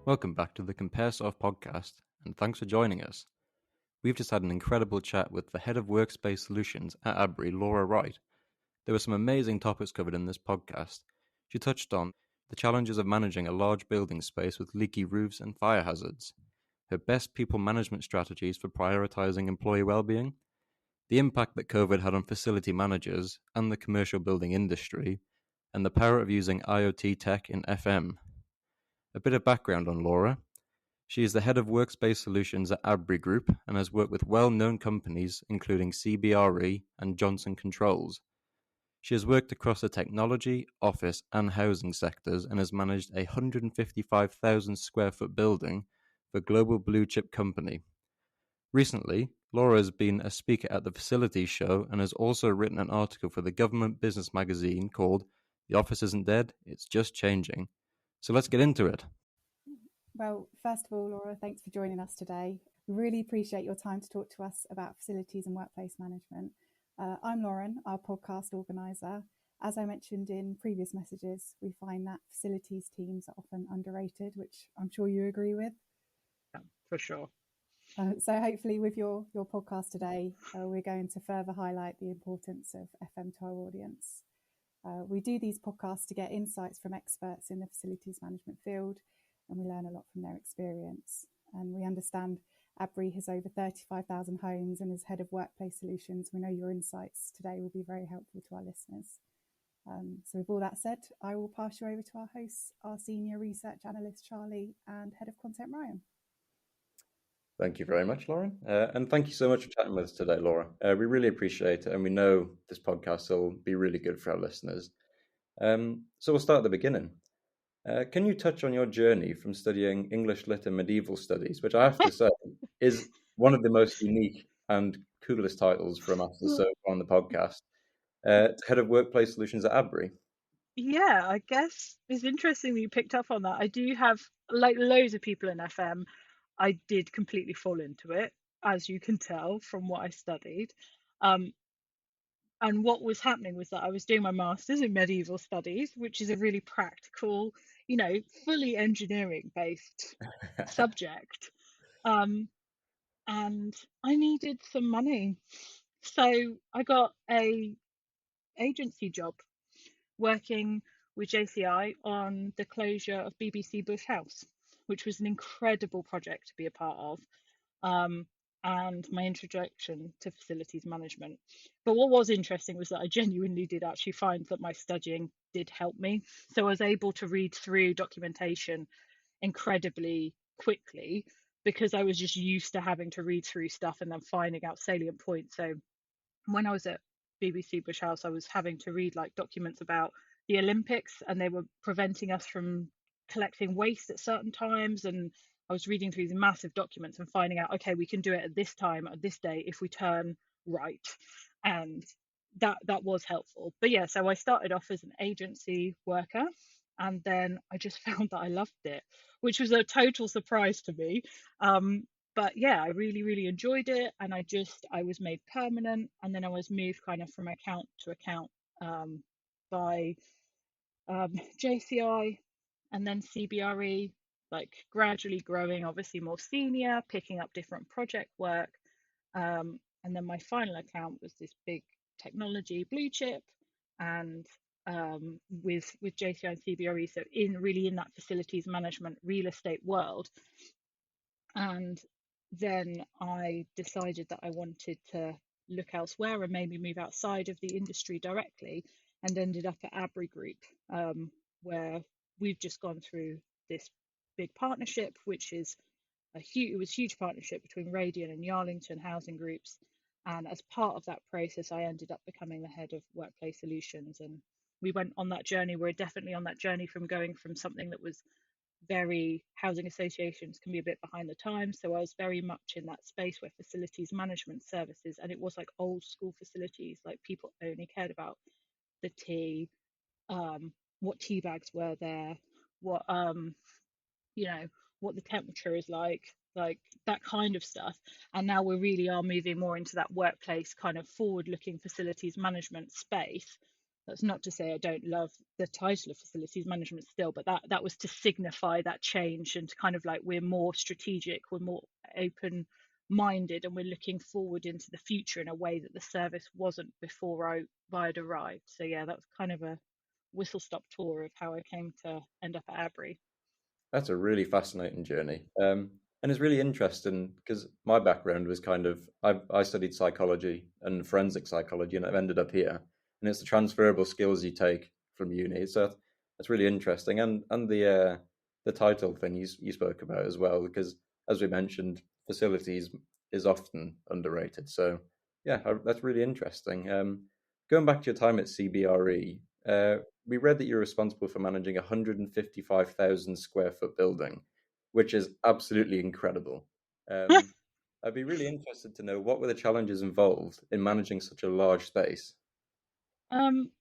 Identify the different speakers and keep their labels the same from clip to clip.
Speaker 1: Welcome back to the CompareSoft podcast, and thanks for joining us. We've just had an incredible chat with the head of workspace solutions at Abri, Laura Wright. There were some amazing topics covered in this podcast. She touched on the challenges of managing a large building space with leaky roofs and fire hazards, her best people management strategies for prioritizing employee well-being, the impact that COVID had on facility managers and the commercial building industry, and the power of using IoT-Tech in FM. A bit of background on Laura. She is the head of workspace solutions at Abri Group and has worked with well-known companies including CBRE and Johnson Controls. She has worked across the technology, office and housing sectors and has managed a 155,000 square foot building for a global blue chip company. Recently, Laura has been a speaker at the Facilities Show and has also written an article for the Government Business magazine called The Office Isn't Dead, It's Just Changing. So let's get into it.
Speaker 2: Well, first of all, Laura, thanks for joining us today. We really appreciate your time to talk to us about facilities and workplace management. I'm Lauren, our podcast organiser. As I mentioned in previous messages, we find that facilities teams are often underrated, which I'm sure you agree with.
Speaker 3: Yeah, for sure.
Speaker 2: So hopefully with your podcast today, we're going to further highlight the importance of FM to our audience. We do these podcasts to get insights from experts in the facilities management field, and we learn a lot from their experience. And we understand Abri has over 35,000 homes and is head of workplace solutions. We know your insights today will be very helpful to our listeners. So with all that said, I will pass you over to our hosts, our senior research analyst, Charlie, and head of content, Ryan.
Speaker 1: Thank you very much, Lauren. And thank you so much for chatting with us today, Laura. We really appreciate it. And we know this podcast will be really good for our listeners. So we'll start at the beginning. Can you touch on your journey from studying English Lit and Medieval Studies, which I have to say is one of the most unique and coolest titles for a master's so far on the podcast, to head of workplace solutions at Abri?
Speaker 3: Yeah, I guess it's interesting that you picked up on that. I do have, like loads of people in FM, I did completely fall into it, as you can tell from what I studied. And what was happening was that I was doing my master's in medieval studies, which is a really practical, fully engineering based subject. Um, and I needed some money. So I got a agency job working with JCI on the closure of BBC Bush House, which was an incredible project to be a part of, and my introduction to facilities management. But what was interesting was that I genuinely did actually find that my studying did help me. So I was able to read through documentation incredibly quickly because I was just used to having to read through stuff and then finding out salient points. So when I was at BBC Bush House, I was having to read like documents about the Olympics, and they were preventing us from collecting waste at certain times. And I was reading through these massive documents and finding out, okay, we can do it at this time, at this day, if we turn right. And that was helpful. But yeah, so I started off as an agency worker, and then I just found that I loved it, which was a total surprise to me. But yeah, I really enjoyed it, and I was made permanent, and then I was moved kind of from account to account by JCI and then CBRE, like gradually growing, obviously more senior, picking up different project work. And then my final account was this big technology blue chip, and with JCI and CBRE, so in that facilities management real estate world. And then I decided that I wanted to look elsewhere and maybe move outside of the industry directly, and ended up at Abri Group, where we've just gone through this big partnership, which is it was a huge partnership between Radian and Yarlington housing groups. And as part of that process, I ended up becoming the head of workplace solutions. And we went on that journey. We're definitely on that journey from going from something that was very housing associations can be a bit behind the times. So I was very much in that space where facilities management services, and it was like old school facilities, like people only cared about the tea, what tea bags were there, what what the temperature is like that kind of stuff. And now we really are moving more into that workplace kind of forward looking facilities management space, That's not to say I don't love the title of facilities management still, but that was to signify that change and to kind of like we're more strategic, we're more open minded, and we're looking forward into the future in a way that the service wasn't before I had arrived. So yeah, that was kind of a whistle stop tour of how I came to end up at Abri.
Speaker 1: That's a really fascinating journey. And it's really interesting because my background was kind of I studied psychology and forensic psychology, and I've ended up here. And it's the transferable skills you take from uni. So that's really interesting. And the title thing you spoke about as well, because as we mentioned, facilities is often underrated. So yeah, that's really interesting. Going back to your time at CBRE, we read that you're responsible for managing a 155,000 square foot building, which is absolutely incredible. Um, I'd be really interested to know what were the challenges involved in managing such a large space.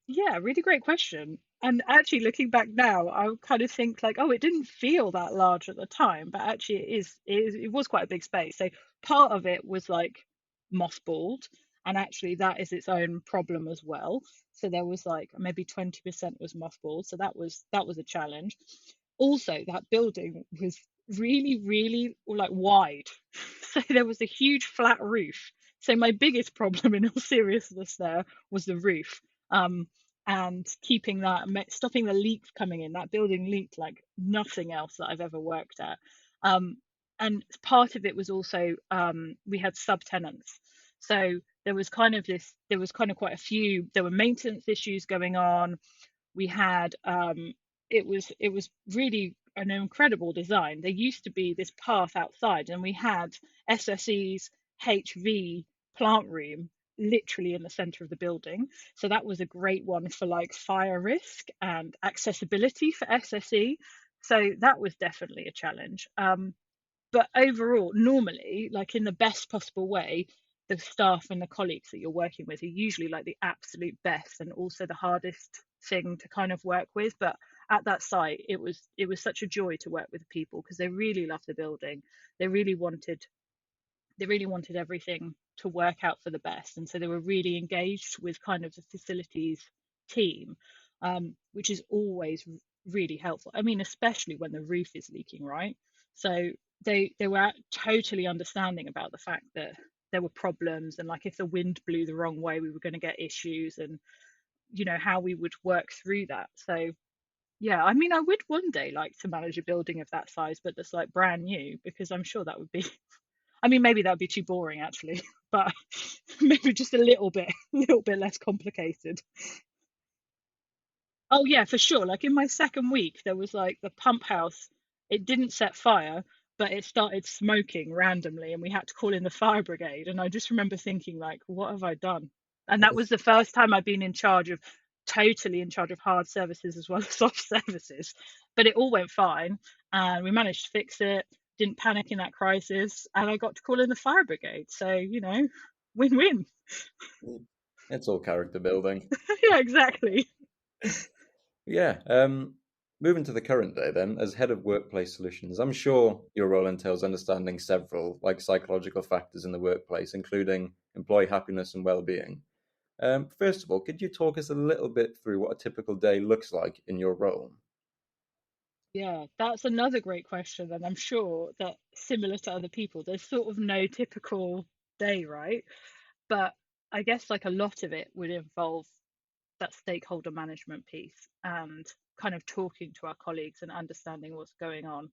Speaker 3: Yeah, really great question. And actually, looking back now, I would kind of think like, oh, it didn't feel that large at the time, but actually, it was quite a big space. So part of it was like mothballed, and actually, that is its own problem as well. So there was like maybe 20% was mothballed, so that was a challenge. Also, that building was really, really like wide, so there was a huge flat roof. So my biggest problem, in all seriousness, there was the roof, um, and keeping that, stopping the leaks coming in. That building leaked like nothing else that I've ever worked at. Um, and part of it was also we had subtenants, so there was kind of quite a few. There were maintenance issues going on. We had it was really an incredible design. There used to be this path outside, and we had SSE's HV plant room literally in the center of the building. So that was a great one for like fire risk and accessibility for SSE. So that was definitely a challenge. But overall, normally, like in the best possible way, the staff and the colleagues that you're working with are usually like the absolute best and also the hardest thing to kind of work with. But at that site, it was such a joy to work with people because they really loved the building. They really wanted everything to work out for the best, and so they were really engaged with kind of the facilities team, which is always really helpful. I mean, especially when the roof is leaking, right? So they were totally understanding about the fact that there were problems, and like if the wind blew the wrong way, we were going to get issues, and how we would work through that. So yeah, I mean, I would one day like to manage a building of that size, but that's like brand new, because I'm sure that would be, I mean, maybe that would be too boring actually, but maybe just a little bit less complicated. Oh yeah, for sure. Like in my second week, there was like the pump house. It didn't set fire, but it started smoking randomly, and we had to call in the fire brigade. And I just remember thinking, like, what have I done? And that was the first time I've been totally in charge of hard services as well as soft services. But it all went fine, and we managed to fix it. Didn't panic in that crisis, and I got to call in the fire brigade. So win-win.
Speaker 1: It's all character building.
Speaker 3: Yeah, exactly.
Speaker 1: Yeah. Moving to the current day, then, as head of workplace solutions, I'm sure your role entails understanding several like psychological factors in the workplace, including employee happiness and well-being. First of all, could you talk us a little bit through what a typical day looks like in your role?
Speaker 3: Yeah, that's another great question. And I'm sure that similar to other people, there's sort of no typical day, right? But I guess like a lot of it would involve that stakeholder management piece and kind of talking to our colleagues and understanding what's going on,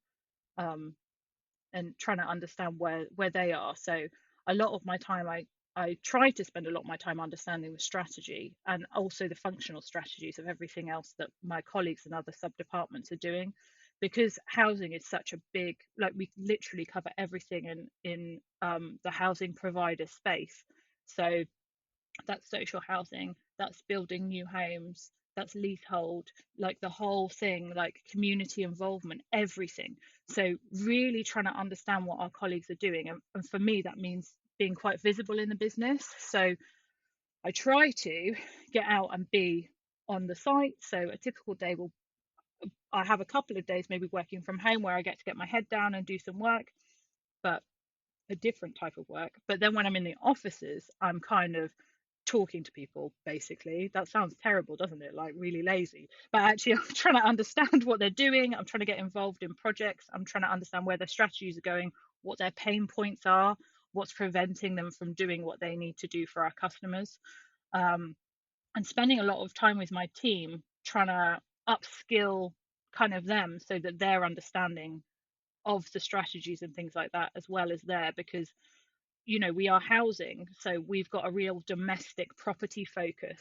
Speaker 3: um, and trying to understand where they are. So a lot of my time, I try to spend a lot of my time understanding the strategy and also the functional strategies of everything else that my colleagues and other sub departments are doing, because housing is such a big, like we literally cover everything in the housing provider space. So that's social housing, that's building new homes, that's leasehold, like the whole thing, like community involvement, everything. So really trying to understand what our colleagues are doing, and for me that means being quite visible in the business. So I try to get out and be on the site. So a typical day will, I have a couple of days maybe working from home where I get to get my head down and do some work, but a different type of work. But then when I'm in the offices, I'm kind of talking to people, basically. That sounds terrible, doesn't it? Like really lazy. But actually, I'm trying to understand what they're doing. I'm trying to get involved in projects. I'm trying to understand where their strategies are going, what their pain points are, what's preventing them from doing what they need to do for our customers. And spending a lot of time with my team trying to upskill kind of them so that they're understanding of the strategies and things like that as well as there, because we are housing, so we've got a real domestic property focus.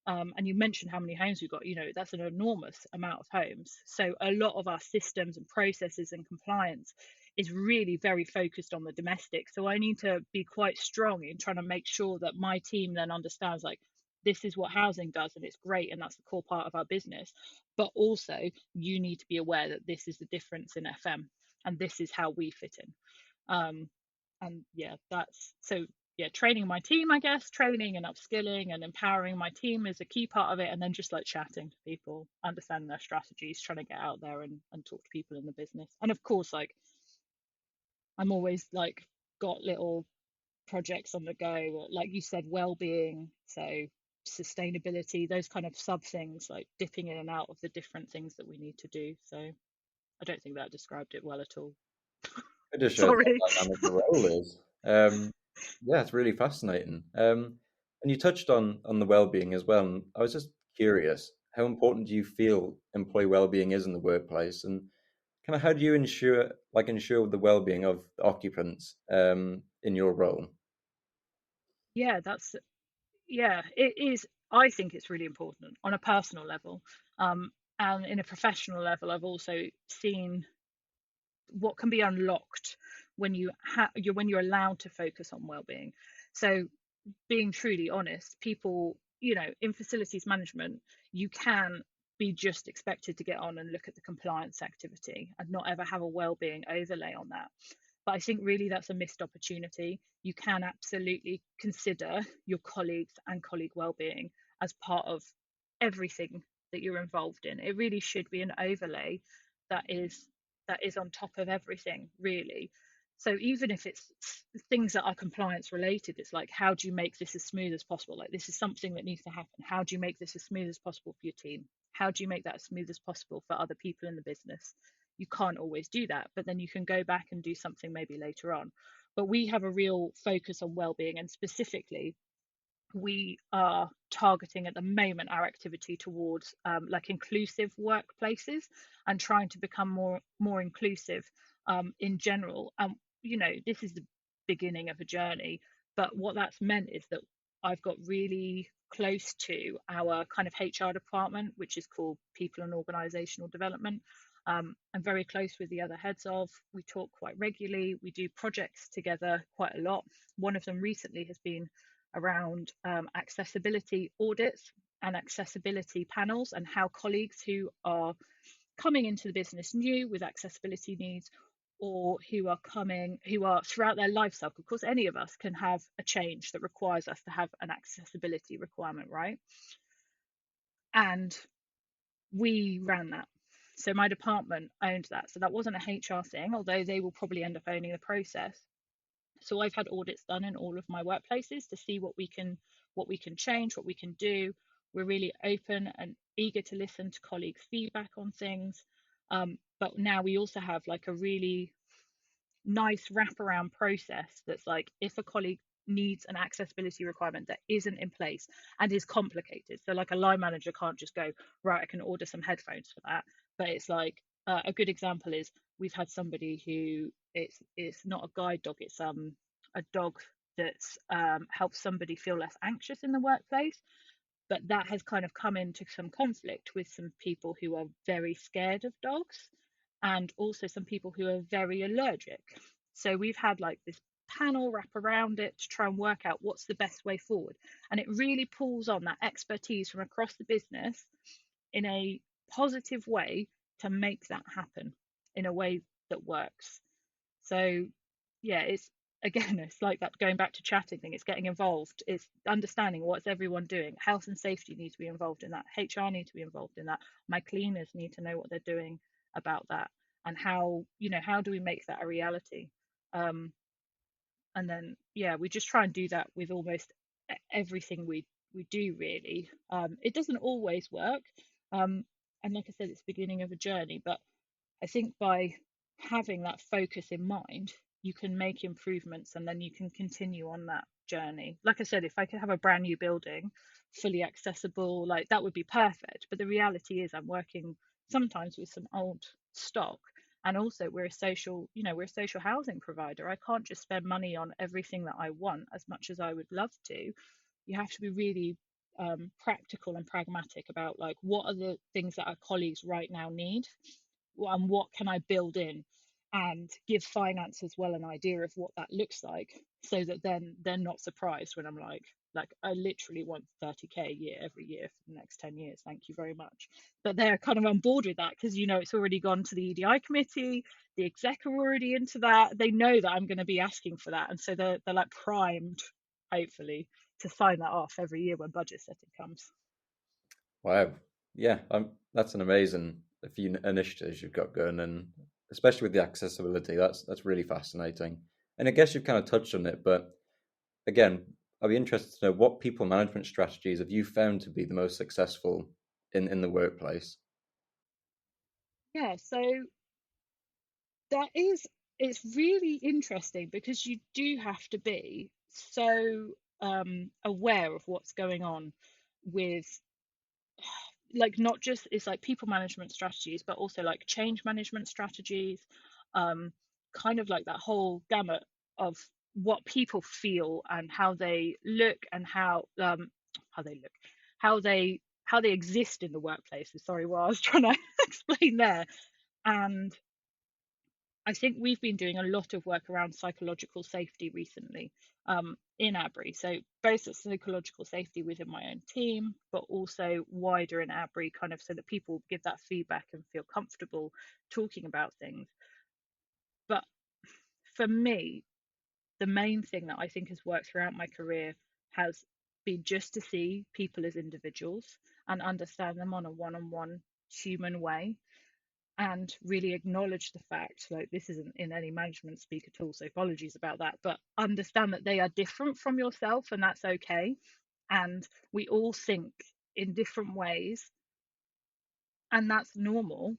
Speaker 3: And you mentioned how many homes we've got. That's an enormous amount of homes, so a lot of our systems and processes and compliance is really very focused on the domestic. So I need to be quite strong in trying to make sure that my team then understands, like, this is what housing does and it's great and that's the core part of our business, but also you need to be aware that this is the difference in FM and this is how we fit in. And yeah, that's so yeah, training my team, I guess, training and upskilling and empowering my team is a key part of it. And then just like chatting to people, understanding their strategies, trying to get out there and talk to people in the business. And of course, like, I'm always like got little projects on the go, like you said, well-being, so sustainability, those kind of sub things, like dipping in and out of the different things that we need to do. So I don't think that described it well at all.
Speaker 1: It just shows
Speaker 3: Sorry.
Speaker 1: how dynamic the role is. Yeah, it's really fascinating. And you touched on the well-being as well. And I was just curious, how important do you feel employee well-being is in the workplace, and kind of how do you ensure the well-being of the occupants in your role?
Speaker 3: Yeah, it is. I think it's really important on a personal level, and in a professional level. I've also seen what can be unlocked when you're allowed to focus on well-being. So being truly honest, people, in facilities management, you can be just expected to get on and look at the compliance activity and not ever have a well-being overlay on that. But I think really that's a missed opportunity. You can absolutely consider your colleagues and colleague well-being as part of everything that you're involved in. It really should be an overlay that is on top of everything, really. So even if it's things that are compliance related, it's like, how do you make this as smooth as possible? Like, this is something that needs to happen. How do you make this as smooth as possible for your team? How do you make that as smooth as possible for other people in the business? You can't always do that, but then you can go back and do something maybe later on. But we have a real focus on well-being, and specifically we are targeting at the moment our activity towards like inclusive workplaces and trying to become more inclusive in general. This is the beginning of a journey, but what that's meant is that I've got really close to our kind of HR department, which is called People and Organizational Development. I'm very close with the other heads of. We talk quite regularly. We do projects together quite a lot. One of them recently has been around accessibility audits and accessibility panels, and how colleagues who are coming into the business new with accessibility needs, or who are throughout their life cycle, of course any of us can have a change that requires us to have an accessibility requirement, right? And we ran that. So my department owned that. So that wasn't a HR thing, although they will probably end up owning the process. So I've had audits done in all of my workplaces to see what we can change, what we can do. We're really open and eager to listen to colleagues' feedback on things. But now we also have like a really nice wraparound process that's like, if a colleague needs an accessibility requirement that isn't in place and is complicated, so like a line manager can't just go, right, I can order some headphones for that. But it's like, a good example is, we've had somebody who it's not a guide dog, it's a dog that's helps somebody feel less anxious in the workplace, but that has kind of come into some conflict with some people who are very scared of dogs, and also some people who are very allergic. So we've had like this panel wrap around it to try and work out what's the best way forward. And it really pulls on that expertise from across the business in a positive way to make that happen in a way that works. So yeah, it's like that, going back to chatting thing, it's getting involved, it's understanding what's everyone doing. Health and safety need to be involved in that, HR need to be involved in that, my cleaners need to know what they're doing about that, and how do we make that a reality. And then yeah, we just try and do that with almost everything we do really. It doesn't always work, and like I said, it's the beginning of a journey, but I think by having that focus in mind, you can make improvements and then you can continue on that journey. Like I said, if I could have a brand new building, fully accessible, like that would be perfect. But the reality is, I'm working sometimes with some old stock. And also, we're a we're a social housing provider. I can't just spend money on everything that I want as much as I would love to. You have to be really practical and pragmatic about like what are the things that our colleagues right now need and what can I build in, and give finance as well an idea of what that looks like, so that then they're not surprised when I'm like I literally want 30k a year every year for the next 10 years, thank you very much. But they're kind of on board with that because it's already gone to the EDI committee, the exec are already into that, they know that I'm going to be asking for that, and so they're like primed, hopefully, to sign that off every year when budget setting comes.
Speaker 1: Wow. Yeah, that's an amazing few initiatives you've got going, and especially with the accessibility, that's really fascinating. And I guess you've kind of touched on it, but again, I'd be interested to know what people management strategies have you found to be the most successful in the workplace?
Speaker 3: Yeah, so it's really interesting because you do have to be so aware of what's going on with, like, not just it's like people management strategies, but also like change management strategies, um, kind of like that whole gamut of what people feel and how they look, and how they look, how they exist in the workplace. Sorry, what I was trying to explain there. And I think we've been doing a lot of work around psychological safety recently, in Abri. So both at psychological safety within my own team, but also wider in Abri, kind of so that people give that feedback and feel comfortable talking about things. But for me, the main thing that I think has worked throughout my career has been just to see people as individuals and understand them on a one-on-one human way, and really acknowledge the fact, like, this isn't in any management speak at all, so apologies about that, but understand that they are different from yourself and that's okay. And we all think in different ways, and that's normal,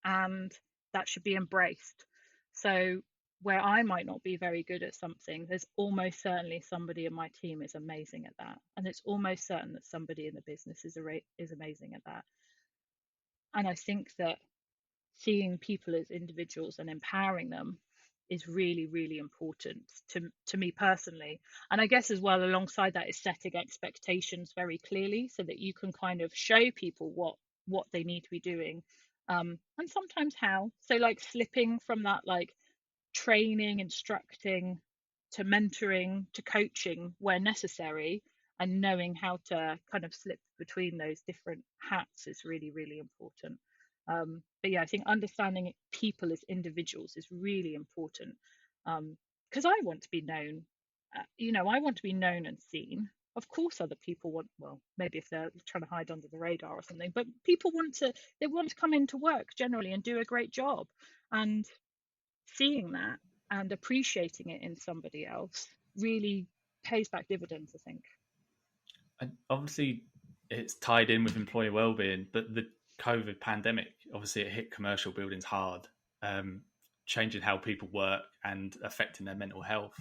Speaker 3: and that should be embraced. So where I might not be very good at something, there's almost certainly somebody in my team is amazing at that, and it's almost certain that somebody in the business is amazing at that. And I think that seeing people as individuals and empowering them is really, really important to me personally. And I guess as well, alongside that, is setting expectations very clearly so that you can kind of show people what they need to be doing, and sometimes how. So like slipping from that, like training, instructing, to mentoring, to coaching where necessary, and knowing how to kind of slip between those different hats is really, really important. But yeah, I think understanding people as individuals is really important, because I want to be known. I want to be known and seen. Of course, other people want, well, maybe if they're trying to hide under the radar or something, but people they want to come into work generally and do a great job. And seeing that and appreciating it in somebody else really pays back dividends, I think.
Speaker 4: And obviously, it's tied in with employee well-being, but the COVID pandemic, obviously, it hit commercial buildings hard, um, changing how people work and affecting their mental health.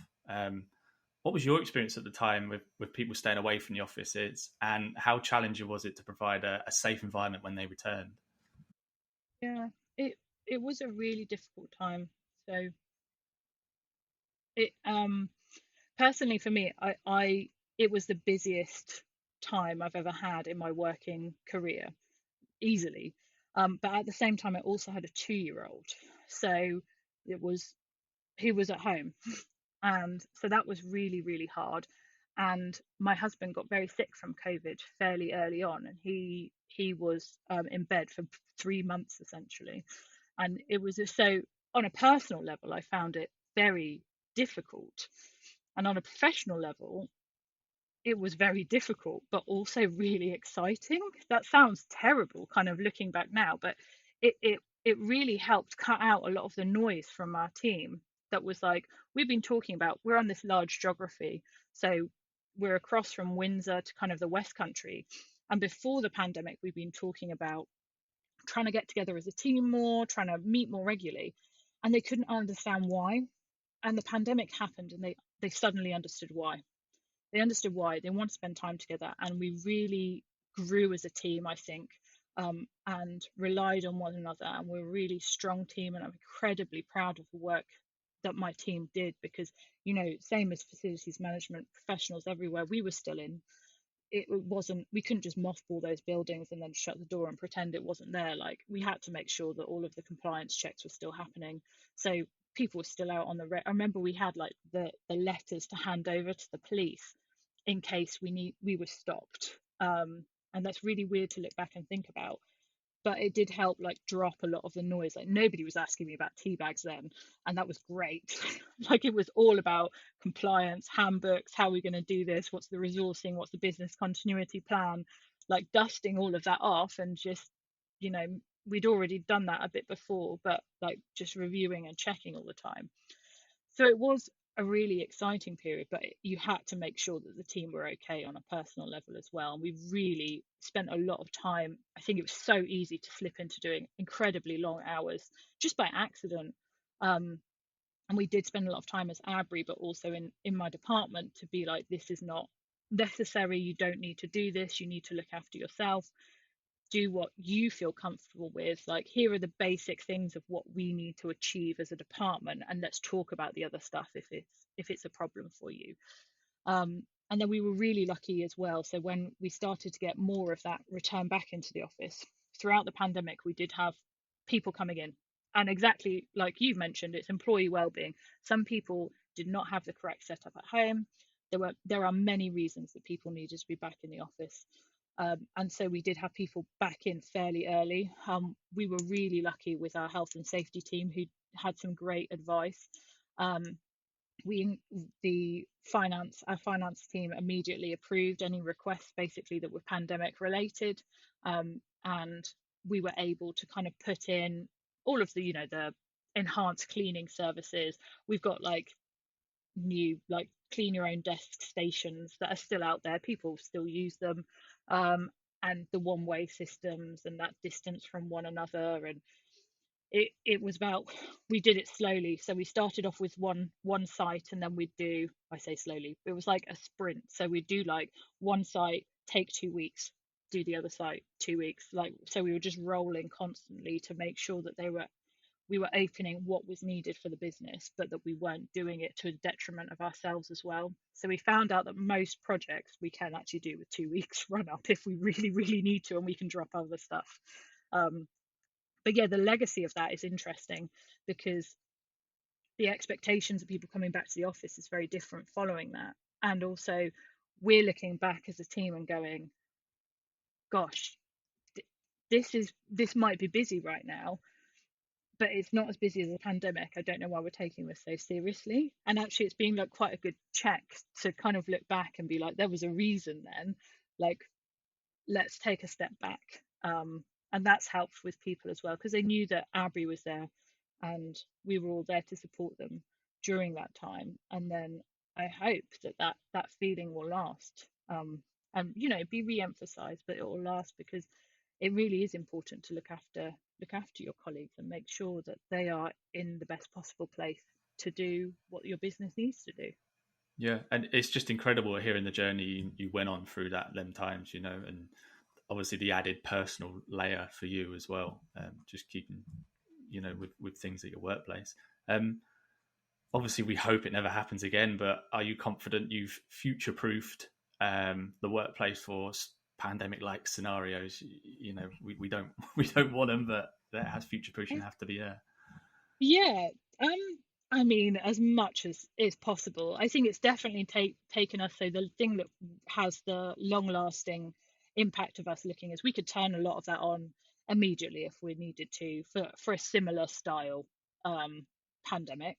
Speaker 4: What was your experience at the time with people staying away from the offices, and how challenging was it to provide a safe environment when they returned?
Speaker 3: Yeah, it was a really difficult time. So it personally for me, I it was the busiest time I've ever had in my working career, easily. But at the same time, I also had a 2-year-old, so it was he was at home, and so that was really, really hard. And my husband got very sick from COVID fairly early on, and he was in bed for 3 months essentially. And it was so, on a personal level, I found it very difficult, and on a professional level, it was very difficult, but also really exciting. That sounds terrible, kind of looking back now, but it really helped cut out a lot of the noise from our team. That was like, we've been talking about, we're on this large geography, so we're across from Windsor to kind of the West Country. And before the pandemic, we've been talking about trying to get together as a team more, trying to meet more regularly. And they couldn't understand why. And the pandemic happened and they suddenly understood why. They understood why. They want to spend time together. And we really grew as a team, I think, and relied on one another. And we're a really strong team. And I'm incredibly proud of the work that my team did, because, you know, same as facilities management professionals everywhere, we were still in. It wasn't, we couldn't just mothball those buildings and then shut the door and pretend it wasn't there. Like, we had to make sure that all of the compliance checks were still happening. So people were still out on the I remember we had like the letters to hand over to the police in case we were stopped. And that's really weird to look back and think about, but it did help like drop a lot of the noise. Like, nobody was asking me about tea bags then, and that was great. Like, it was all about compliance, handbooks, how are we going to do this, what's the resourcing, what's the business continuity plan, like dusting all of that off. And just, you know, we'd already done that a bit before, but like just reviewing and checking all the time. So it was a really exciting period, but you had to make sure that the team were okay on a personal level as well. And we really spent a lot of time. I think it was so easy to slip into doing incredibly long hours just by accident. And we did spend a lot of time as Abri, but also in my department, to be like, this is not necessary. You don't need to do this. You need to look after yourself. Do what you feel comfortable with. Like, here are the basic things of what we need to achieve as a department, and let's talk about the other stuff if it's a problem for you. And then we were really lucky as well. So when we started to get more of that return back into the office throughout the pandemic, we did have people coming in, and exactly like you've mentioned, it's employee well-being. Some people did not have the correct setup at home. There are many reasons that people needed to be back in the office. And so we did have people back in fairly early. We were really lucky with our health and safety team, who had some great advice. Our finance team immediately approved any requests basically that were pandemic related. And we were able to kind of put in all of the, you know, the enhanced cleaning services. We've got like new like clean your own desk stations that are still out there. People still use them. And the one-way systems and that distance from one another. And it was about, we did it slowly. So we started off with one site, and then we'd do, I say slowly, it was like a sprint. So we'd do like one site, take 2 weeks, do the other site 2 weeks. Like, so we were just rolling constantly to make sure that we were opening what was needed for the business, but that we weren't doing it to the detriment of ourselves as well. So we found out that most projects we can actually do with 2 weeks run up if we really, really need to, and we can drop other stuff. But yeah, the legacy of that is interesting, because the expectations of people coming back to the office is very different following that. And also, we're looking back as a team and going, gosh, this might be busy right now, but it's not as busy as a pandemic. I don't know why we're taking this so seriously. And actually, it's been like quite a good check to kind of look back and be like, there was a reason then. Like, let's take a step back. And that's helped with people as well, because they knew that Abri was there and we were all there to support them during that time. And then I hope that feeling will last, and, you know, be re-emphasized, but it will last, because it really is important to look after your colleagues and make sure that they are in the best possible place to do what your business needs to do.
Speaker 4: Yeah, and it's just incredible hearing the journey you went on through them times, you know, and obviously the added personal layer for you as well, just keeping, you know, with things at your workplace. Obviously, we hope it never happens again, but are you confident you've future-proofed the workplace for pandemic-like scenarios? You know, we don't want them, but that has future-proofing have to be there.
Speaker 3: Yeah, I mean, as much as is possible. I think it's definitely taken us. So the thing that has the long-lasting impact of us looking is we could turn a lot of that on immediately if we needed to for a similar style pandemic.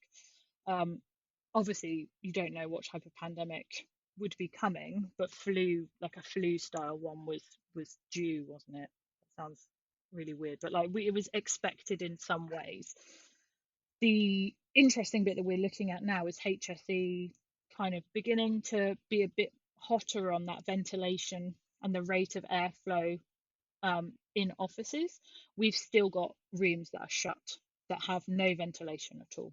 Speaker 3: Obviously, you don't know what type of pandemic would be coming, but like a flu style one was due, wasn't it? That sounds really weird, but like it was expected in some ways. The interesting bit that we're looking at now is HSE kind of beginning to be a bit hotter on that ventilation and the rate of airflow in offices, we've still got rooms that are shut, that have no ventilation at all.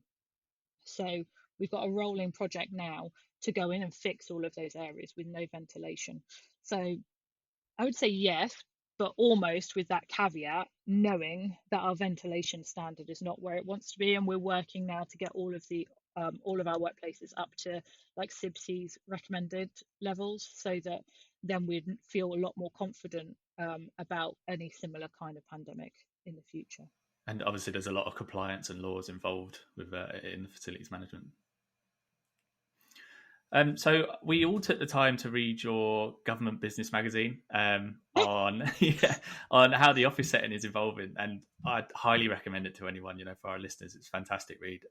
Speaker 3: So we've got a rolling project now to go in and fix all of those areas with no ventilation. So I would say yes, but almost with that caveat, knowing that our ventilation standard is not where it wants to be, and we're working now to get all of our workplaces up to like CIBSE's recommended levels, so that then we'd feel a lot more confident about any similar kind of pandemic in the future.
Speaker 4: And obviously, there's a lot of compliance and laws involved with in facilities management. So we all took the time to read your government business magazine on on how the office setting is evolving, and I'd highly recommend it to anyone. For our listeners, it's a fantastic read.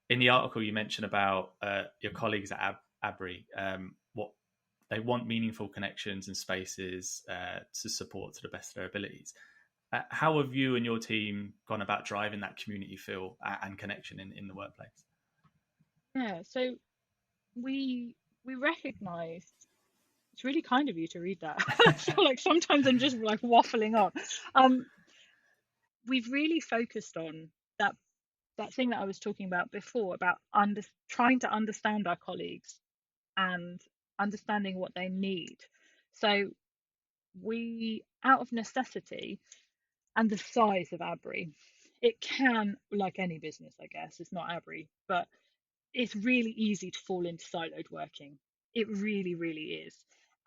Speaker 4: In the article, you mentioned about your colleagues at Abri, what they want: meaningful connections and spaces to support to the best of their abilities. How have you and your team gone about driving that community feel and connection in the workplace?
Speaker 3: Yeah, so we recognized, it's really kind of you to read that. I feel like sometimes I'm just like waffling on. We've really focused on that thing that I was talking about before, about trying to understand our colleagues and understanding what they need. So we, out of necessity and the size of Abri, it can, like any business, I guess, it's not Abri, but it's really easy to fall into siloed working. It really, really is.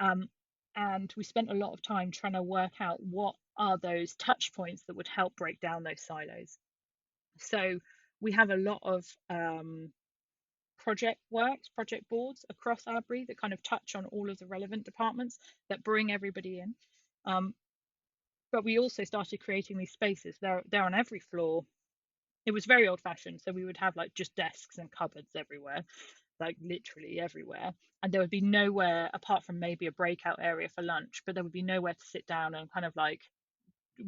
Speaker 3: And we spent a lot of time trying to work out what are those touch points that would help break down those silos. So we have a lot of project boards across Abri that kind of touch on all of the relevant departments, that bring everybody in. But we also started creating these spaces. They're on every floor. It was very old fashioned. So we would have like just desks and cupboards everywhere, like literally everywhere. And there would be nowhere, apart from maybe a breakout area for lunch, but there would be nowhere to sit down and kind of like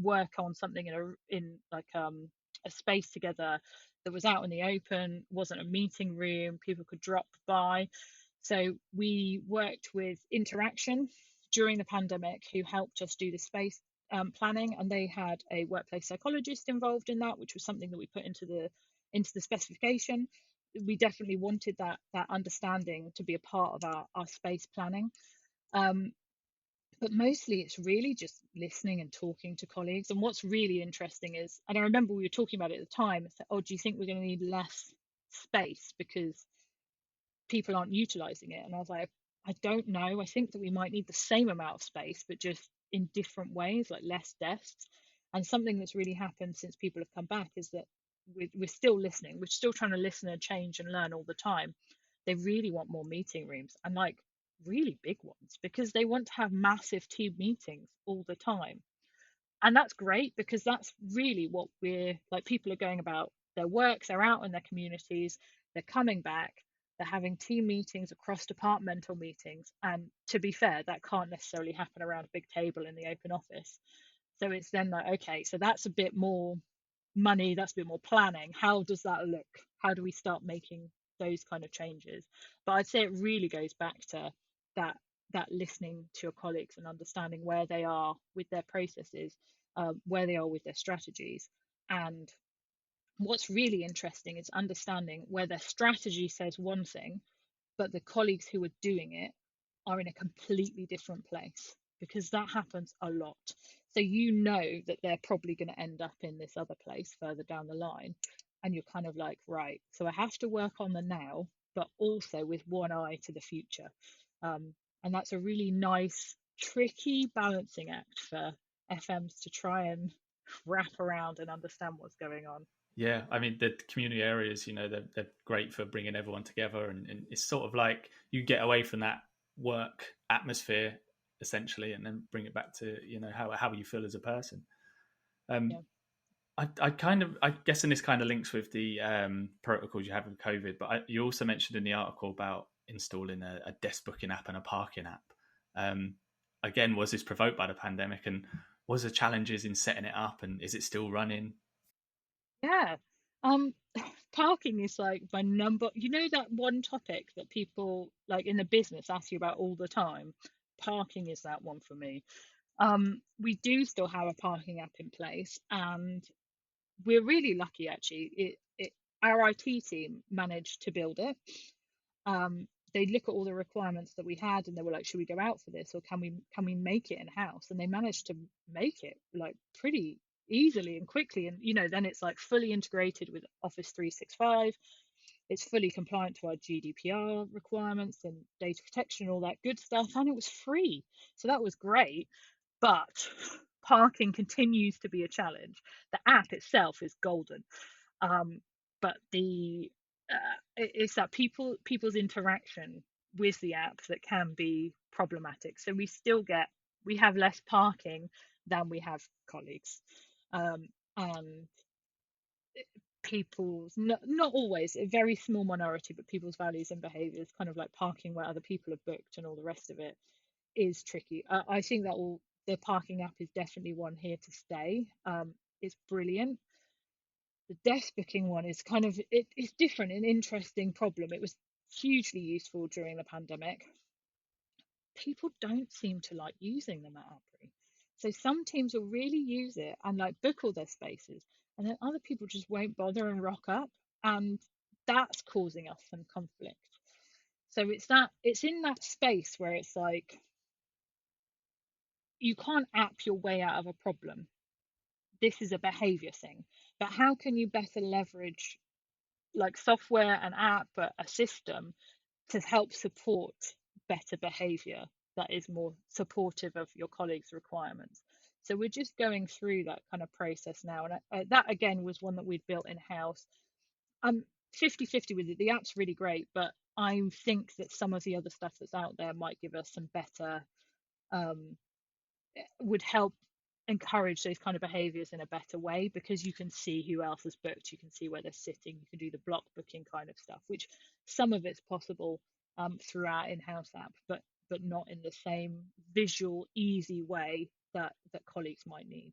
Speaker 3: work on something in a space together that was out in the open, wasn't a meeting room, people could drop by. So we worked with Interaction during the pandemic, who helped us do the space planning, and they had a workplace psychologist involved in that, which was something that we put into the specification. We definitely wanted that understanding to be a part of our space planning. But mostly it's really just listening and talking to colleagues. And what's really interesting is, and I remember we were talking about it at the time, do you think we're going to need less space because people aren't utilizing it? And I was like, I don't know. I think that we might need the same amount of space, but just in different ways, like less desks. And something that's really happened since people have come back is that we're still listening. We're still trying to listen and change and learn all the time. They really want more meeting rooms, and like really big ones, because they want to have massive team meetings all the time. And that's great, because that's really what we're like. People are going about their work, they're out in their communities, they're coming back, they're having team meetings across departmental meetings. And to be fair, that can't necessarily happen around a big table in the open office. So it's then like, okay, so that's a bit more money, that's a bit more planning. How does that look? How do we start making those kind of changes? But I'd say it really goes back to that listening to your colleagues and understanding where they are with their processes, where they are with their strategies. And what's really interesting is understanding where their strategy says one thing, but the colleagues who are doing it are in a completely different place, because that happens a lot. So you know that they're probably going to end up in this other place further down the line. And you're kind of like, right, so I have to work on the now, but also with one eye to the future. And that's a really nice, tricky balancing act for FMs to try and wrap around and understand what's going on.
Speaker 4: Yeah, I mean, the community areas, they're great for bringing everyone together. And it's sort of like you get away from that work atmosphere, essentially, and then bring it back to, how you feel as a person. I guess, and this kind of links with the protocols you have with COVID, but you also mentioned in the article about installing a desk booking app and a parking app. Again, was this provoked by the pandemic, and was there challenges in setting it up, and is it still running?
Speaker 3: Yeah. parking is like my number, that one topic that people like in the business ask you about all the time. Parking is that one for me. We do still have a parking app in place, and we're really lucky actually. Our IT team managed to build it. They look at all the requirements that we had, and they were like, should we go out for this, or can we make it in house? And they managed to make it like pretty easily and quickly, and then it's like fully integrated with Office 365. It's fully compliant to our GDPR requirements and data protection, all that good stuff, and it was free, so that was great. But parking continues to be a challenge. The app itself is golden, but it's that people's interaction with the app that can be problematic. So we have less parking than we have colleagues, and people's not always, a very small minority, but people's values and behaviors, kind of like parking where other people have booked and all the rest of it, is tricky. I think that the parking app is definitely one here to stay. It's brilliant. The desk booking one is kind of it's different, an interesting problem. It was hugely useful during the pandemic. People don't seem to like using them at Abri. So some teams will really use it and like book all their spaces, and then other people just won't bother and rock up, and that's causing us some conflict. So it's in that space where it's like you can't app your way out of a problem. This is a behavior thing, but how can you better leverage like software, an app, a system to help support better behavior that is more supportive of your colleagues' requirements? So we're just going through that kind of process now, and that again was one that we'd built in house. I'm 50-50 with it. The app's really great, but I think that some of the other stuff that's out there might give us some better would help encourage those kind of behaviors in a better way, because you can see who else has booked, you can see where they're sitting, you can do the block booking kind of stuff, which some of it's possible through our in-house app, but not in the same visual easy way that colleagues might need.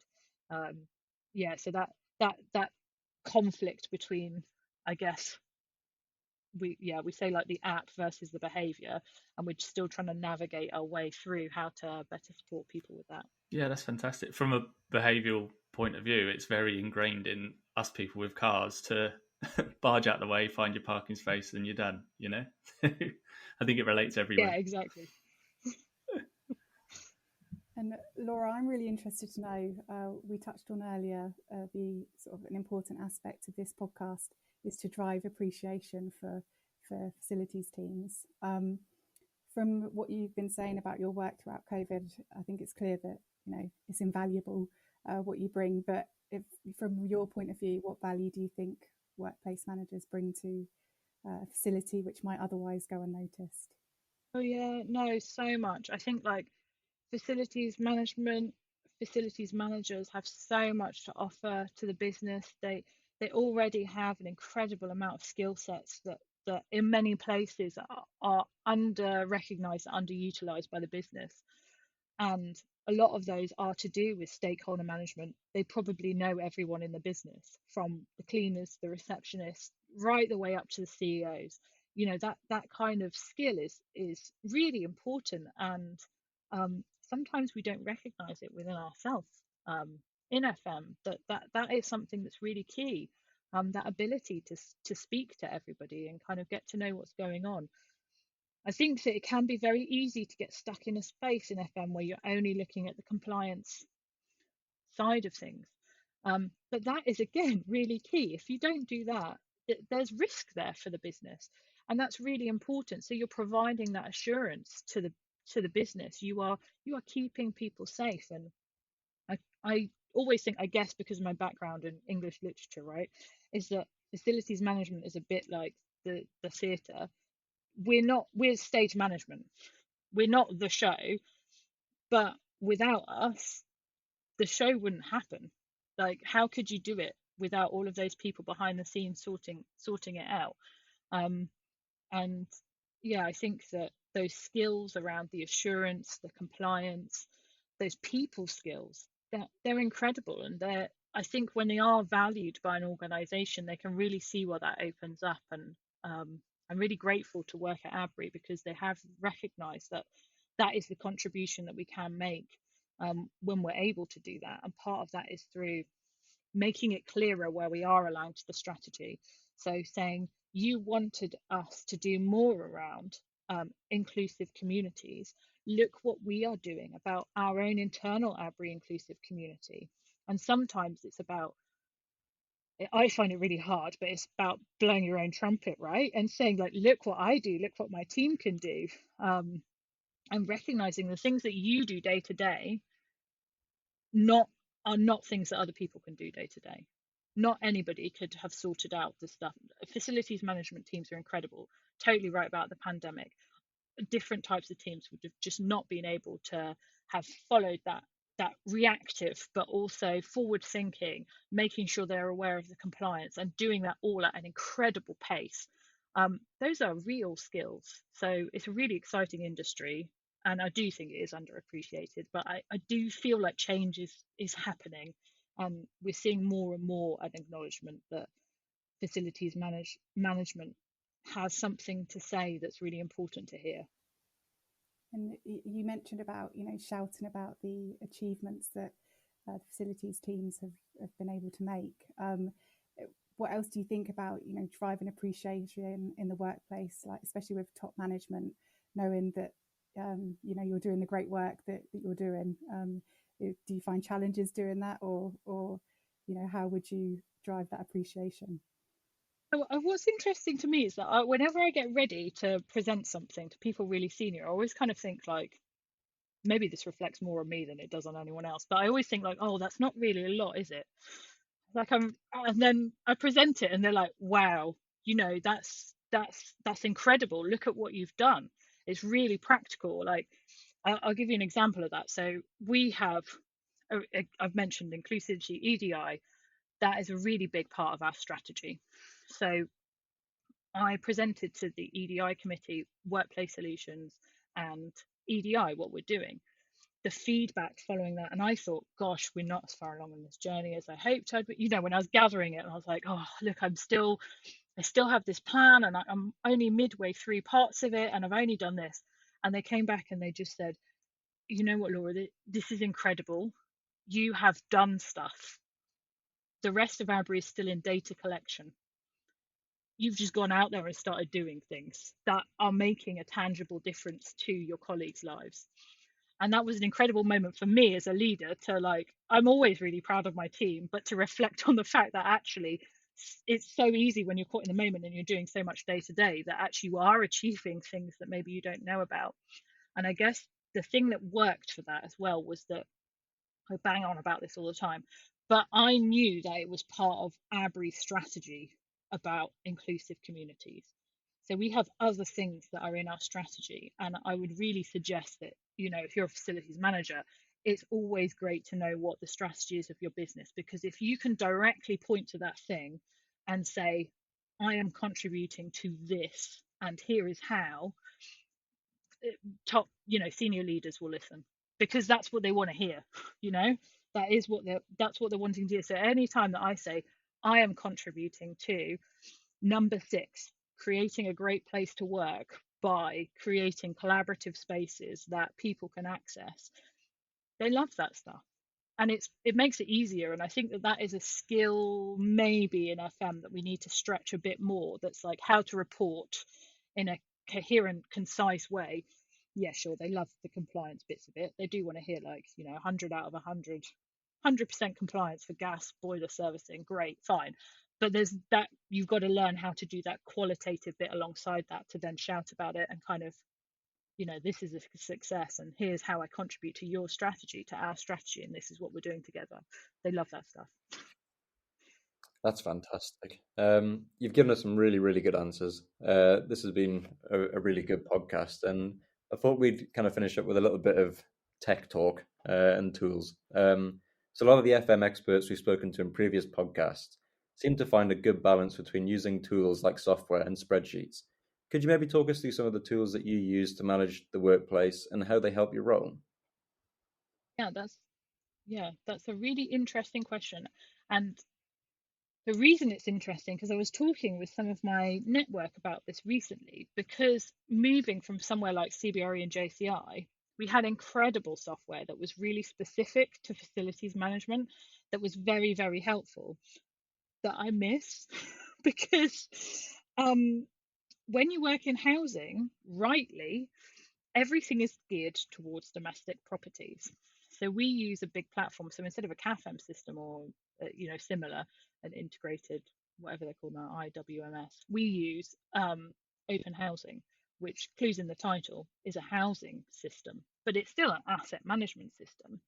Speaker 3: So that conflict between, I guess, we say like the app versus the behavior, and we're still trying to navigate our way through how to better support people with that.
Speaker 4: Yeah, that's fantastic. From a behavioural point of view, it's very ingrained in us people with cars to barge out the way, find your parking space, and you're done, I think it relates everywhere.
Speaker 3: Yeah, exactly.
Speaker 2: And Laura, I'm really interested to know, we touched on earlier, the sort of an important aspect of this podcast is to drive appreciation for facilities teams. From what you've been saying about your work throughout COVID, I think it's clear that it's invaluable what you bring. But from your point of view, what value do you think workplace managers bring to a facility which might otherwise go unnoticed?
Speaker 3: Oh yeah, no, so much. I think like facilities managers have so much to offer to the business. They already have an incredible amount of skill sets that in many places are under recognized, underutilized by the business. And a lot of those are to do with stakeholder management. They probably know everyone in the business, from the cleaners, the receptionists, right the way up to the CEOs. That kind of skill is really important, and sometimes we don't recognize it within ourselves. In FM, that is something that's really key. That ability to speak to everybody and kind of get to know what's going on. I think that it can be very easy to get stuck in a space in FM where you're only looking at the compliance side of things. But that is, again, really key. If you don't do that, there's risk there for the business. And that's really important. So you're providing that assurance to the business. You are keeping people safe. And I always think, I guess because of my background in English literature, right, is that facilities management is a bit like the theatre. We're stage management. We're not the show, but without us, the show wouldn't happen. Like, how could you do it without all of those people behind the scenes sorting it out? And yeah, I think that those skills around the assurance, the compliance, those people skills, they're incredible, and I think when they are valued by an organization, they can really see what that opens up. And I'm really grateful to work at Abri because they have recognized that that is the contribution that we can make when we're able to do that. And part of that is through making it clearer where we are aligned to the strategy. So saying you wanted us to do more around inclusive communities. Look what we are doing about our own internal Abri inclusive community. And sometimes it's about, I find it really hard, but it's about blowing your own trumpet, right? And saying like, look what I do, look what my team can do. And recognizing the things that you do day to day are not things that other people can do day to day. Not anybody could have sorted out this stuff. Facilities management teams are incredible. Totally right about the pandemic. Different types of teams would have just not been able to have followed that reactive but also forward thinking, making sure they're aware of the compliance and doing that all at an incredible pace. Those are real skills. So it's a really exciting industry, and I do think it is underappreciated, but I do feel like change is happening, and we're seeing more and more an acknowledgement that facilities management has something to say that's really important to hear.
Speaker 2: And you mentioned about, shouting about the achievements that the facilities teams have been able to make. What else do you think about, driving appreciation in the workplace, like especially with top management, knowing that, you're doing the great work that you're doing? Do you find challenges doing that, or how would you drive that appreciation?
Speaker 3: What's interesting to me is that whenever I get ready to present something to people really senior, I always kind of think like, maybe this reflects more on me than it does on anyone else, but I always think like, oh, that's not really a lot, is it? Like and then I present it and they're like, wow, that's incredible. Look at what you've done. It's really practical. Like I'll give you an example of that. So we have, I've mentioned inclusivity, EDI. That is a really big part of our strategy. So I presented to the EDI committee, workplace solutions and EDI, what we're doing. The feedback following that, and I thought, gosh, we're not as far along in this journey as I hoped I'd be. When I was gathering it, and I was like, oh, look, I still have this plan, and I'm only midway through parts of it, and I've only done this. And they came back and they just said, you know what, Laura, this is incredible. You have done stuff. The rest of Abri is still in data collection. You've just gone out there and started doing things that are making a tangible difference to your colleagues' lives. And that was an incredible moment for me as a leader to I'm always really proud of my team, but to reflect on the fact that actually it's so easy when you're caught in the moment and you're doing so much day to day that actually you are achieving things that maybe you don't know about. And I guess the thing that worked for that as well was that I bang on about this all the time, but I knew that it was part of Abri's strategy about inclusive communities. So we have other things that are in our strategy, and I would really suggest that, if you're a facilities manager, it's always great to know what the strategy is of your business, because if you can directly point to that thing and say, I am contributing to this, and here is how, top, senior leaders will listen, because that's what they want to hear. That's what they're wanting to hear. So anytime that I say I am contributing to number 6, creating a great place to work by creating collaborative spaces that people can access, they love that stuff, and it makes it easier. And I think that is a skill maybe in FM that we need to stretch a bit more. That's like how to report in a coherent, concise way. Yeah, sure, they love the compliance bits of it. They do want to hear 100 out of 100, 100% compliance for gas boiler servicing. Great, fine. But there's that, you've got to learn how to do that qualitative bit alongside that to then shout about it and kind of, this is a success, and here's how I contribute to your strategy, to our strategy, and this is what we're doing together. They love that stuff.
Speaker 1: That's fantastic. You've given us some really, really good answers. This has been a really good podcast, and I thought we'd kind of finish up with a little bit of tech talk and tools. So a lot of the FM experts we've spoken to in previous podcasts seem to find a good balance between using tools like software and spreadsheets. Could you maybe talk us through some of the tools that you use to manage the workplace and how they help your role?
Speaker 3: Yeah, Yeah, that's a really interesting question. And the reason it's interesting, because I was talking with some of my network about this recently, because moving from somewhere like CBRE and JCI, we had incredible software that was really specific to facilities management, that was very, very helpful, that I miss because when you work in housing, rightly, everything is geared towards domestic properties. So we use a big platform. So instead of a CAFM system or similar, an integrated whatever they're called now, IWMS, we use open housing, which clues in the title is a housing system, but it's still an asset management system.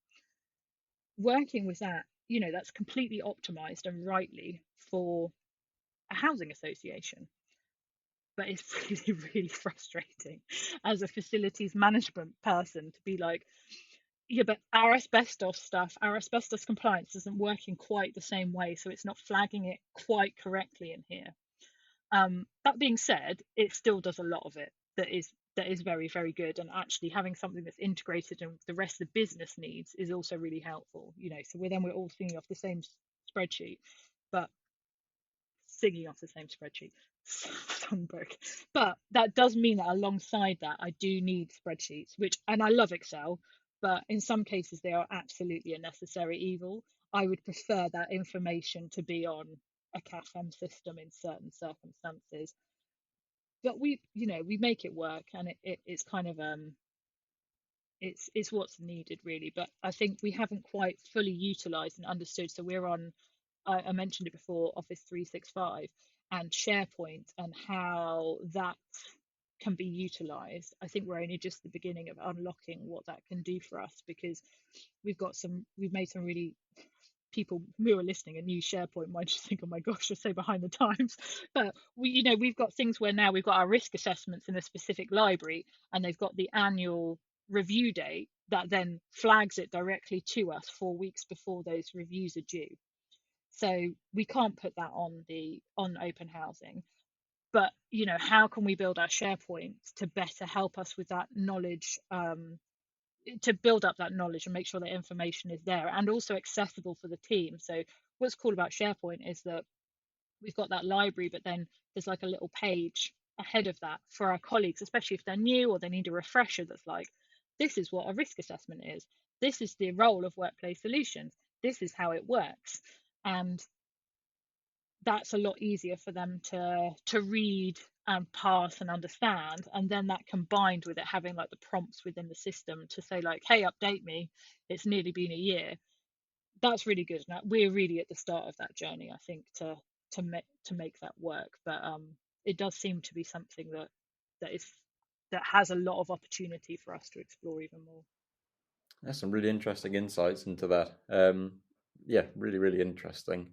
Speaker 3: Working with that, that's completely optimized and rightly for a housing association. But it's really, really frustrating as a facilities management person to be like, yeah, but our asbestos compliance isn't working quite the same way, so it's not flagging it quite correctly in here. That being said, it still does a lot of it that is very, very good, and actually having something that's integrated and the rest of the business needs is also really helpful. So we're all singing off the same spreadsheet, but singing off the same spreadsheet. Songbook. But that does mean that alongside that, I do need spreadsheets, and I love Excel, but in some cases they are absolutely a necessary evil. I would prefer that information to be on a CAFM system in certain circumstances. But we make it work, and it's kind of it's what's needed really. But I think we haven't quite fully utilized and understood. So we're on, I mentioned it before, Office 365 and SharePoint, and how that can be utilized. I think we're only just the beginning of unlocking what that can do for us, because we've made some really, people who are listening and use SharePoint might just think, oh my gosh, you're so behind the times. But we've got things where now we've got our risk assessments in a specific library, and they've got the annual review date that then flags it directly to us 4 weeks before those reviews are due. So we can't put that on open housing. But how can we build our SharePoint to better help us with that knowledge, to build up that knowledge and make sure that information is there and also accessible for the team. So what's cool about SharePoint is that we've got that library, but then there's like a little page ahead of that for our colleagues, especially if they're new or they need a refresher, that's like, this is what a risk assessment is, this is the role of workplace solutions, this is how it works. And that's a lot easier for them to read and pass and understand. And then that combined with it having like the prompts within the system to say like, hey, update me, it's nearly been a year, that's really good. Now we're really at the start of that journey, I think, to make that work. But it does seem to be something that has a lot of opportunity for us to explore even more.
Speaker 1: That's some really interesting insights into that. Yeah, really, really interesting.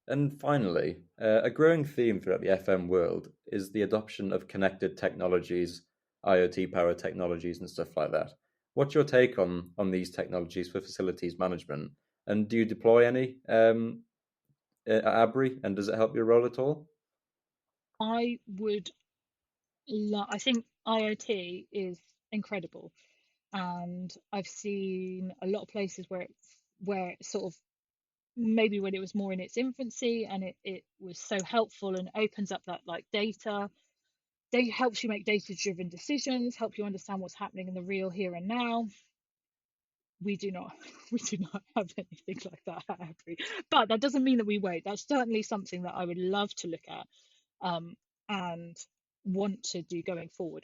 Speaker 1: And finally, a growing theme throughout the FM world is the adoption of connected technologies, IoT-powered technologies and stuff like that. What's your take on these technologies for facilities management? And do you deploy any at Abri? And does it help your role at all?
Speaker 3: I think IoT is incredible. And I've seen a lot of places where it's sort of, maybe when it was more in its infancy, and it was so helpful and opens up that like data. They helps you make data-driven decisions, help you understand what's happening in the real here and now. We do not have anything like that at Abri, but that doesn't mean that we won't. That's certainly something that I would love to look at and want to do going forward.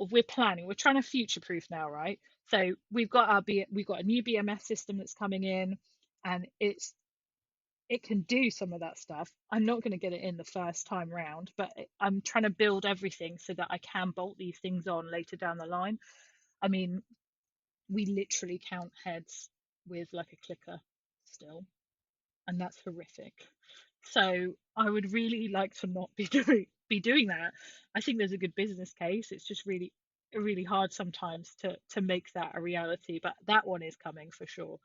Speaker 3: We're planning, we're trying to future-proof now, right? So we've got a new BMS system that's coming in, and it can do some of that stuff. I'm not going to get it in the first time round, but I'm trying to build everything so that I can bolt these things on later down the line. I mean, we literally count heads with like a clicker still, and that's horrific. So I would really like to not be doing that. I think there's a good business case. It's just really, really hard sometimes to make that a reality, but that one is coming for sure.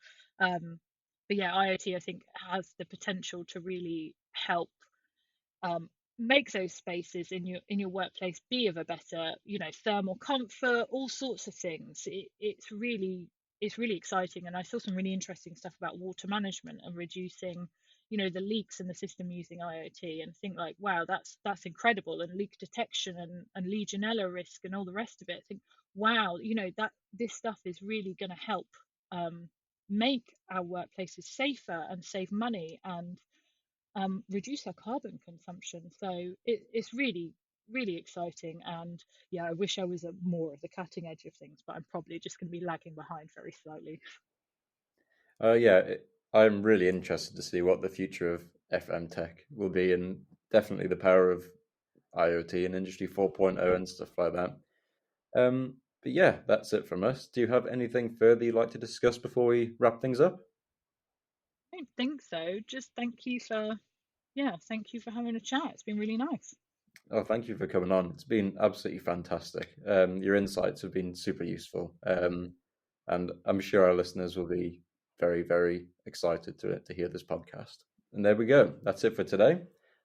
Speaker 3: But yeah, IoT I think has the potential to really help make those spaces in your workplace be of a better, thermal comfort, all sorts of things. It's really it's really exciting. And I saw some really interesting stuff about water management and reducing, the leaks in the system using IoT, and think like, wow, that's incredible. And leak detection and Legionella risk and all the rest of it. I think, wow, that this stuff is really going to help make our workplaces safer and save money and reduce our carbon consumption. So it's really, really exciting. And yeah, I wish I was more of the cutting edge of things, but I'm probably just going to be lagging behind very slightly.
Speaker 1: I'm really interested to see what the future of FM tech will be, and definitely the power of IoT and Industry 4.0 and stuff like that. But yeah, that's it from us. Do you have anything further you'd like to discuss before we wrap things up?
Speaker 3: I don't think so. Just thank you for having a chat. It's been really nice.
Speaker 1: Oh, thank you for coming on. It's been absolutely fantastic. Your insights have been super useful. And I'm sure our listeners will be very, very excited to hear this podcast. And there we go. That's it for today.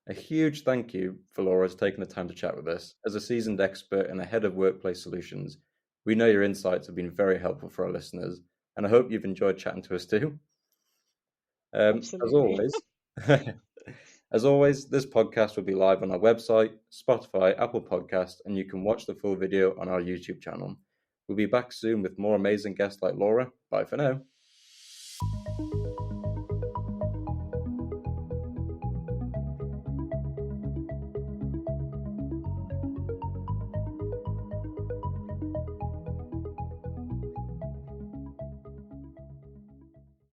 Speaker 1: A huge thank you for Laura for taking the time to chat with us. As a seasoned expert and a head of workplace solutions, we know your insights have been very helpful for our listeners, and I hope you've enjoyed chatting to us too.
Speaker 3: Absolutely.
Speaker 1: As always, this podcast will be live on our website, Spotify, Apple Podcast, and you can watch the full video on our YouTube channel. We'll be back soon with more amazing guests like Laura. Bye for now.